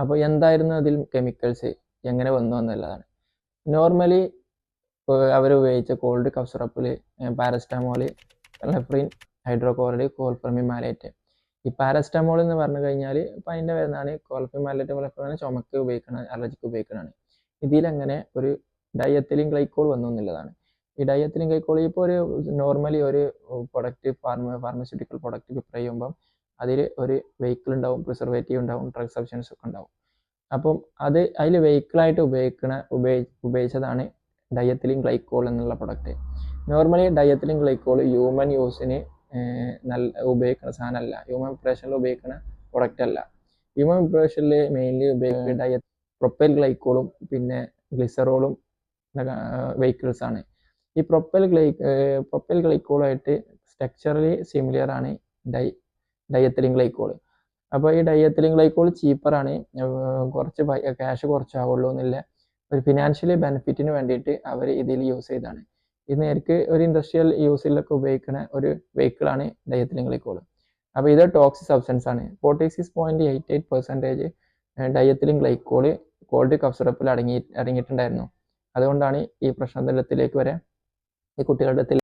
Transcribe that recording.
അപ്പോൾ എന്തായിരുന്നു അതിൽ കെമിക്കൽസ്, എങ്ങനെ വന്നു എന്നുള്ളതാണ്. നോർമലി അവർ ഉപയോഗിച്ച കോൾഡ് കഫ് സിറപ്പിൽ പാരസ്റ്റമോൾ, ലെഫ്രിൻ, ഹൈഡ്രോക്ലോറൈഡ്, കോൾഫെർമിൻ മാലേറ്റ്. ഈ പാരസ്റ്റമോൾ എന്ന് പറഞ്ഞു കഴിഞ്ഞാൽ ഇപ്പം അതിൻ്റെ വരുന്നതാണ്. കോൾഫെർമിൻ മാലേറ്റ് ലെഫ്രിൻ ചുമക്ക് ഉപയോഗിക്കണം, അലർജിക്ക് ഉപയോഗിക്കണതാണ്. ഇതിലങ്ങനെ ഒരു ഡയത്തിലിൻ ഗ്ലൈക്കോൾ വന്നു എന്നുള്ളതാണ്. ഈ ഡയത്തിലിൻ ഗ്ലൈക്കോൾ ഇപ്പോൾ ഒരു നോർമലി ഒരു പ്രൊഡക്റ്റ് ഫാർമസ്യൂട്ടിക്കൽ പ്രൊഡക്റ്റ് പ്രിപ്പയർ ചെയ്യുമ്പം അതിൽ ഒരു വെഹിക്കിൾ ഉണ്ടാവും, പ്രിസർവേറ്റീവ് ഉണ്ടാവും, ഡ്രഗ് സബ്സ്റ്റൻസ് ഒക്കെ ഉണ്ടാവും. അപ്പം അതിൽ വെഹിക്കിളായിട്ട് ഉപയോഗിച്ചതാണ് ഡയത്തിലിൻ ഗ്ലൈക്കോൾ എന്നുള്ള പ്രൊഡക്റ്റ്. നോർമലി ഡയത്തിലിൻ ഗ്ലൈക്കോൾ ഹ്യൂമൻ യൂസിന് ഉപയോഗിക്കുന്ന സാധനമല്ല, ഹ്യൂമൻ പ്രിപ്പറേഷനിൽ ഉപയോഗിക്കുന്ന പ്രൊഡക്റ്റ് അല്ല. ഹ്യൂമൻ പ്രിപ്പറേഷനിൽ മെയിൻലി ഉപയോഗിക്കുന്ന പ്രൊപ്പൈൽ ഗ്ലൈക്കോളും പിന്നെ ഗ്ലിസറോളും വെഹിക്കിൾസ് ആണ്. ഈ പ്രൊപ്പൈൽ ഗ്ലൈക്കോളായിട്ട് സ്ട്രക്ചറലി സിമിലർ ആണ് ഡയത്തിലിൻ ഗ്ലൈക്കോൾ. അപ്പോൾ ഈ ഡയത്തിലിൻ ഗ്ലൈക്കോൾ ചീപ്പറാണ്, കുറച്ച് ക്യാഷ് കുറച്ചാവുള്ളൂ എന്നുള്ള ഒരു ഫിനാൻഷ്യലി ബെനിഫിറ്റിന് വേണ്ടിയിട്ട് അവർ ഇതിൽ യൂസ് ചെയ്തതാണ്. ഇത് നേർക്ക് ഒരു ഇൻഡസ്ട്രിയൽ യൂസിലൊക്കെ ഉപയോഗിക്കുന്ന ഒരു വെഹിക്കിളാണ് ഡയത്തിലിൻ ഗ്ലൈക്കോൾ. അപ്പോൾ ഇത് ടോക്സിക് സബ്സ്റ്റൻസ് ആണ്. 46.88% ഡയത്തിലിൻ ഗ്ലൈക്കോൾ കോൾഡ് കഫ് സിറപ്പിൽ അടങ്ങിയിട്ടുണ്ടായിരുന്നു. അതുകൊണ്ടാണ് ഈ പ്രശ്നത്തിലേക്ക് വരെ ഈ കുട്ടികളുടെ